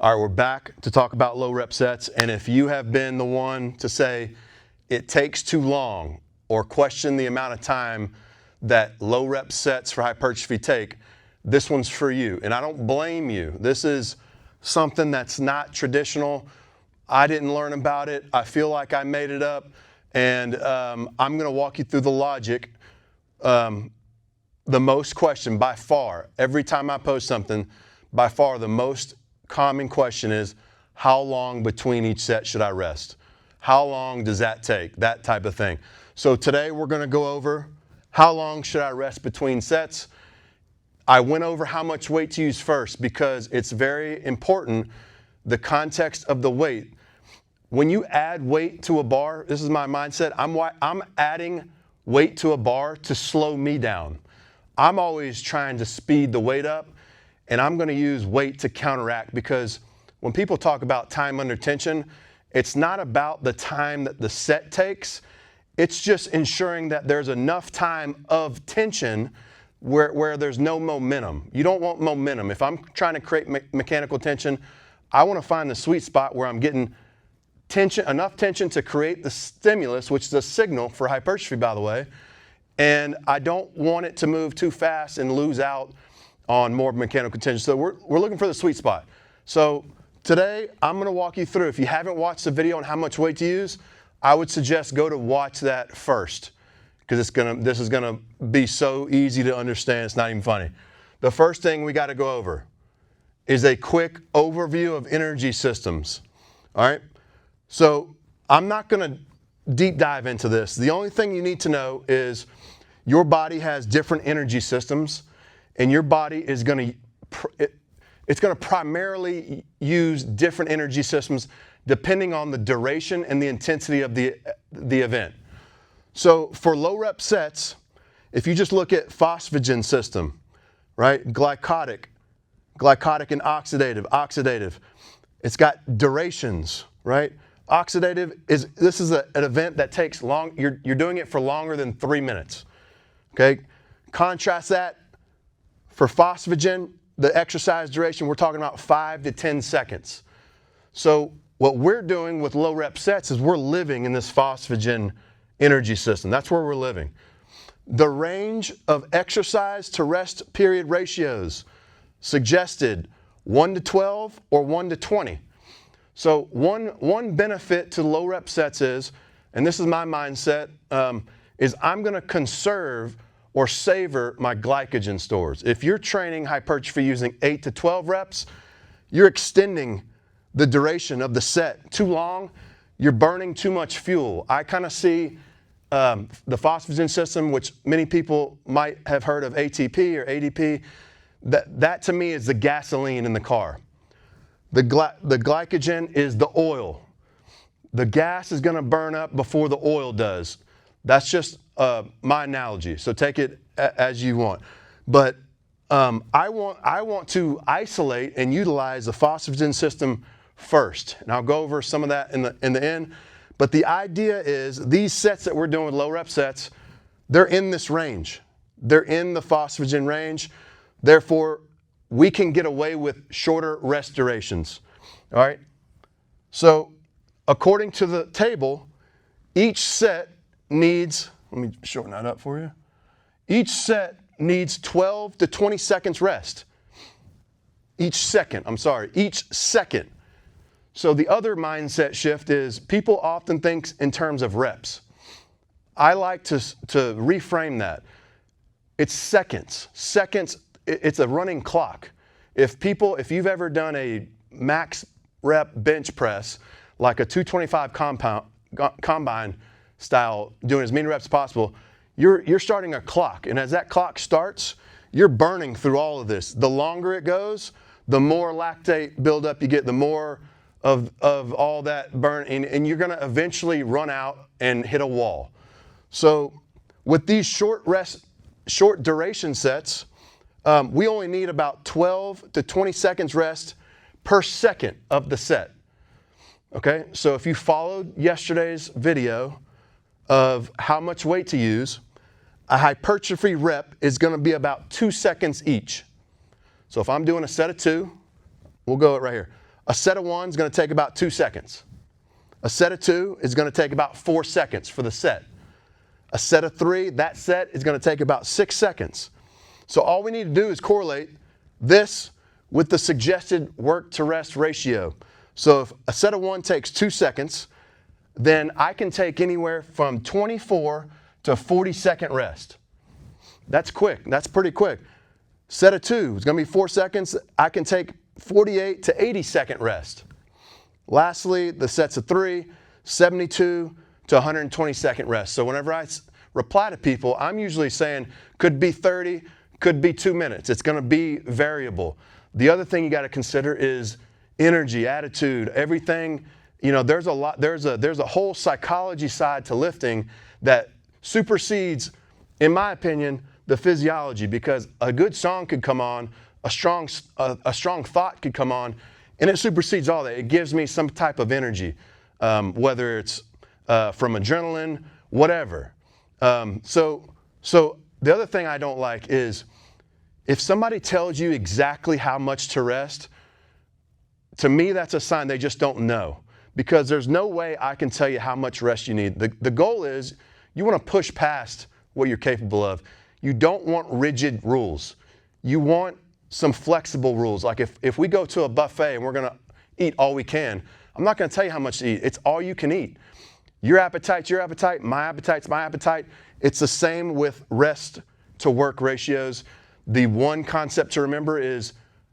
All right, we're back to talk about low rep sets. And if you have been the one to say it takes too long or question the amount of time that low rep sets for hypertrophy take, this one's for you. And I don't blame you. This is something that's not traditional. I didn't learn about it. I feel like I made it up. And I'm going to walk you through the logic. The most questioned by far, every time I post something, by far the most common question is, how long between each set should I rest? How long does that take? That type of thing. So today we're going to go over how long should I rest between sets. I went over how much weight to use first because it's very important, the context of the weight. When you add weight to a bar, this is my mindset, I'm adding weight to a bar to slow me down. I'm always trying to speed the weight up, and I'm going to use weight to counteract, because when people talk about time under tension, it's not about the time that the set takes. It's just ensuring that there's enough time of tension where there's no momentum. You don't want momentum. If I'm trying to create mechanical tension, I want to find the sweet spot where I'm getting tension, enough tension to create the stimulus, which is a signal for hypertrophy, by the way, and I don't want it to move too fast and lose out on more mechanical tension. So we're looking for the sweet spot. So today I'm going to walk you through. If you haven't watched the video on how much weight to use, I would suggest go to watch that first, because this is going to be so easy to understand. It's not even funny. The first thing we got to go over is a quick overview of energy systems. All right. So I'm not going to deep dive into this. The only thing you need to know is your body has different energy systems, and your body is going to primarily use different energy systems depending on the duration and the intensity of the event. So for low rep sets, if you just look at phosphagen system, right? Glycotic and oxidative. It's got durations, right? Oxidative this is an event that takes long. You're doing it for longer than 3 minutes. Okay. Contrast that for phosphagen, the exercise duration, we're talking about 5 to 10 seconds. So what we're doing with low rep sets is we're living in this phosphagen energy system. That's where we're living. The range of exercise to rest period ratios suggested 1 to 12 or 1 to 20. So one benefit to low rep sets is, and this is my mindset, is I'm going to conserve or savor my glycogen stores. If you're training hypertrophy using 8 to 12 reps, you're extending the duration of the set too long. You're burning too much fuel. I kind of see the phosphagen system, which many people might have heard of ATP or ADP. That to me is the gasoline in the car. The glycogen is the oil. The gas is going to burn up before the oil does. That's just my analogy. So take it as you want. But I want to isolate and utilize the phosphagen system first, and I'll go over some of that in the end. But the idea is these sets that we're doing with low rep sets, they're in this range. They're in the phosphagen range. Therefore, we can get away with shorter rest durations. All right. So according to the table, each set needs, let me shorten that up for you. Each set needs 12 to 20 seconds rest. Each second. So the other mindset shift is people often think in terms of reps. I like to reframe that. It's seconds. Seconds, it's a running clock. If you've ever done a max rep bench press, like a 225 combine style, doing as many reps as possible, you're starting a clock. And as that clock starts, you're burning through all of this. The longer it goes, the more lactate buildup you get, the more of all that burn, and you're going to eventually run out and hit a wall. So with these short duration sets, we only need about 12 to 20 seconds rest per second of the set. Okay, so if you followed yesterday's video of how much weight to use, a hypertrophy rep is going to be about 2 seconds each. So if I'm doing a set of 2, we'll go right here. A set of 1 is going to take about 2 seconds. A set of 2 is going to take about 4 seconds for the set. A set of 3, that set is going to take about 6 seconds. So all we need to do is correlate this with the suggested work to rest ratio. So if a set of 1 takes 2 seconds, then I can take anywhere from 24 to 40 second rest. That's quick. That's pretty quick. Set of 2 is going to be 4 seconds. I can take 48 to 80 second rest. Lastly, the sets of 3, 72 to 120 second rest. So whenever I reply to people, I'm usually saying could be 30, could be 2 minutes. It's going to be variable. The other thing you got to consider is energy, attitude, everything. You know, there's a whole psychology side to lifting that supersedes, in my opinion, the physiology, because a good song could come on, a strong thought could come on, and it supersedes all that. It gives me some type of energy, whether it's from adrenaline, whatever. So the other thing I don't like is if somebody tells you exactly how much to rest, to me that's a sign they just don't know, because there's no way I can tell you how much rest you need. The goal is you want to push past what you're capable of. You don't want rigid rules. You want some flexible rules. Like if we go to a buffet and we're going to eat all we can, I'm not going to tell you how much to eat. It's all you can eat. Your appetite's your appetite, my appetite's my appetite. It's the same with rest to work ratios. The one concept to remember is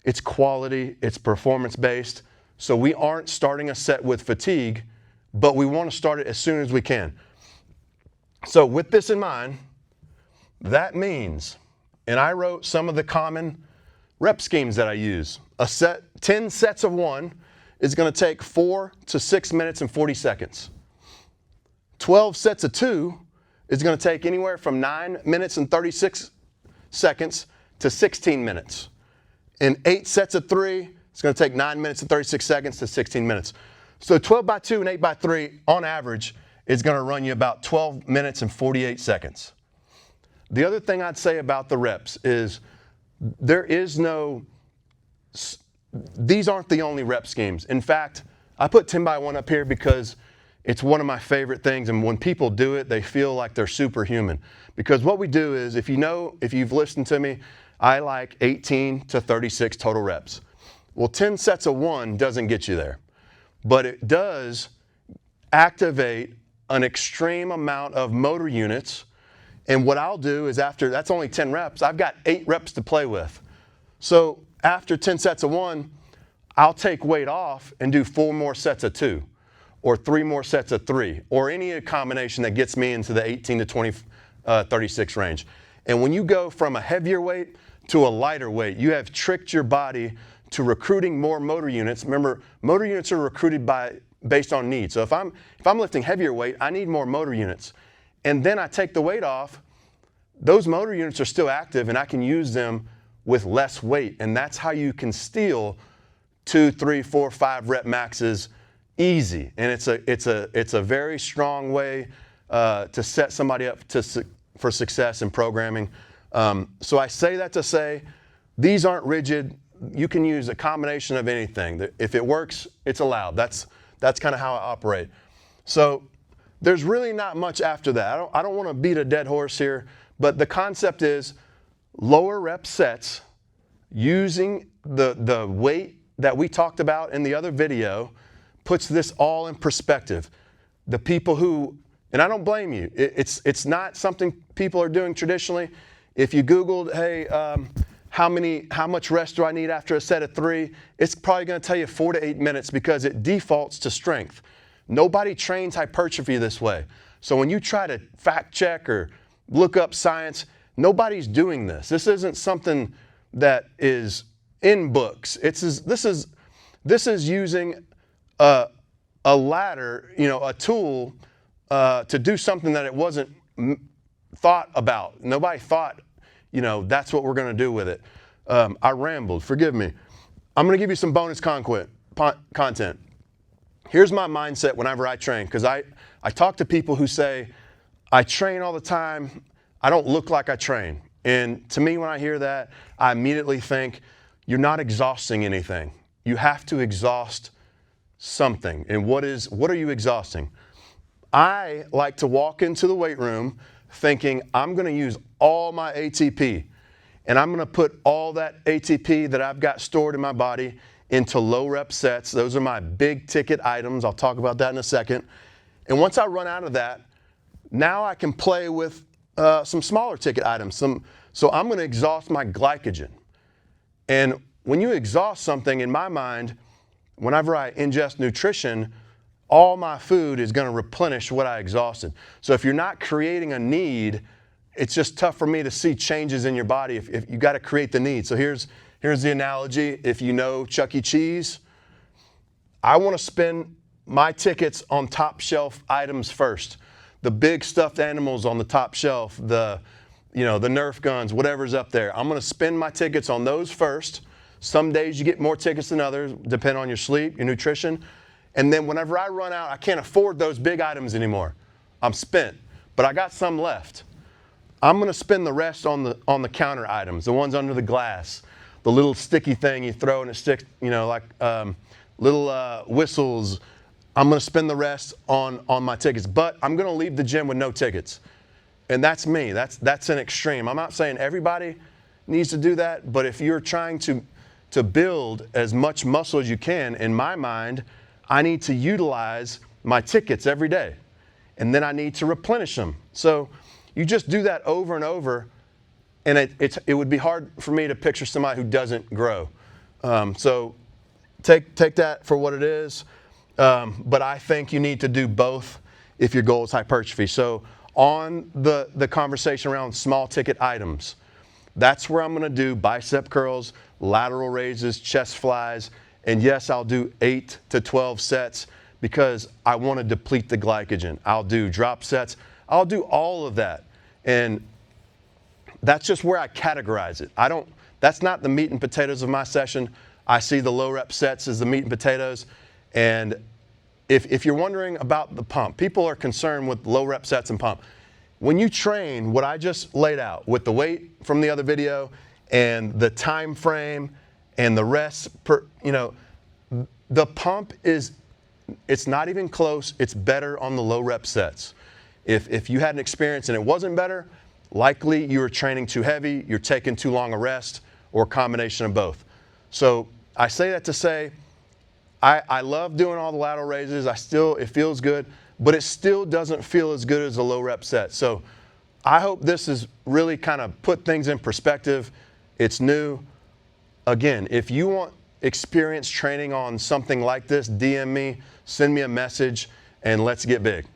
it's quality, it's performance-based. So we aren't starting a set with fatigue, but we want to start it as soon as we can. So with this in mind, that means, and I wrote some of the common rep schemes that I use. 10 sets of 1 is going to take 4 to 6 minutes and 40 seconds. 12 sets of 2 is going to take anywhere from 9 minutes and 36 seconds to 16 minutes. And 8 sets of 3, it's going to take 9 minutes and 36 seconds to 16 minutes. So 12 by 2 and 8 by 3, on average, is going to run you about 12 minutes and 48 seconds. The other thing I'd say about the reps is these aren't the only rep schemes. In fact, I put 10 by 1 up here because it's one of my favorite things, and when people do it, they feel like they're superhuman. Because what we do is, if you've listened to me, I like 18 to 36 total reps. Well, 10 sets of 1 doesn't get you there, but it does activate an extreme amount of motor units. And what I'll do is after, that's only 10 reps, I've got 8 reps to play with. So after 10 sets of 1, I'll take weight off and do 4 more sets of 2, or 3 more sets of 3, or any combination that gets me into the 18 to 36 range. And when you go from a heavier weight to a lighter weight, you have tricked your body to recruiting more motor units. Remember, motor units are recruited based on need. So if I'm lifting heavier weight, I need more motor units. And then I take the weight off, those motor units are still active and I can use them with less weight. And that's how you can steal 2, 3, 4, 5 rep maxes easy. And it's a very strong way to set somebody up for success in programming. So I say that to say these aren't rigid. You can use a combination of anything. If it works, it's allowed. That's kind of how I operate. So there's really not much after that. I don't want to beat a dead horse here, but the concept is lower rep sets using the weight that we talked about in the other video puts this all in perspective. The people who, and I don't blame you, it's not something people are doing traditionally. If you Googled, hey, how much rest do I need after a set of 3, it's probably going to tell you 4 to 8 minutes because it defaults to strength. Nobody trains hypertrophy this way. So when you try to fact check or look up science, nobody's doing this. This isn't something that is in books. This is using a ladder, a tool to do something that it wasn't thought about. Nobody thought, that's what we're going to do with it. I rambled. Forgive me. I'm going to give you some bonus content. Here's my mindset whenever I train, because I talk to people who say, I train all the time, I don't look like I train. And to me, when I hear that, I immediately think, you're not exhausting anything. you have to exhaust something. And what are you exhausting? I like to walk into the weight room thinking I'm going to use all my ATP, and I'm going to put all that ATP that I've got stored in my body into low rep sets. Those are my big ticket items. I'll talk about that in a second. And once I run out of that, now I can play with some smaller ticket items. So I'm going to exhaust my glycogen. And when you exhaust something, in my mind, whenever I ingest nutrition, all my food is going to replenish what I exhausted. So if you're not creating a need, it's just tough for me to see changes in your body if you got to create the need. So here's the analogy. If you know Chuck E. Cheese, I want to spend my tickets on top shelf items first. The big stuffed animals on the top shelf, the Nerf guns, whatever's up there. I'm going to spend my tickets on those first. Some days you get more tickets than others, depending on your sleep, your nutrition. And then whenever I run out, I can't afford those big items anymore. I'm spent, but I got some left. I'm going to spend the rest on the counter items, the ones under the glass, the little sticky thing you throw and it sticks, like little whistles. I'm going to spend the rest on my tickets, but I'm going to leave the gym with no tickets. And that's me. That's an extreme. I'm not saying everybody needs to do that, but if you're trying to build as much muscle as you can, in my mind, I need to utilize my tickets every day, and then I need to replenish them. So you just do that over and over, and it would be hard for me to picture somebody who doesn't grow. So take that for what it is, but I think you need to do both if your goal is hypertrophy. So on the conversation around small ticket items, that's where I'm going to do bicep curls, lateral raises, chest flies, and yes, I'll do 8 to 12 sets because I want to deplete the glycogen. I'll do drop sets. I'll do all of that. And that's just where I categorize it. That's not the meat and potatoes of my session. I see the low rep sets as the meat and potatoes. And if you're wondering about the pump, people are concerned with low rep sets and pump. When you train what I just laid out with the weight from the other video and the time frame and the rest the pump it's not even close. It's better on the low rep sets. If you had an experience and it wasn't better, likely you were training too heavy, you're taking too long a rest, or a combination of both. So I say that to say, I love doing all the lateral raises. It feels good, but it still doesn't feel as good as a low rep set. So I hope this has really kind of put things in perspective. It's new. Again, if you want experience training on something like this, DM me, send me a message, and let's get big.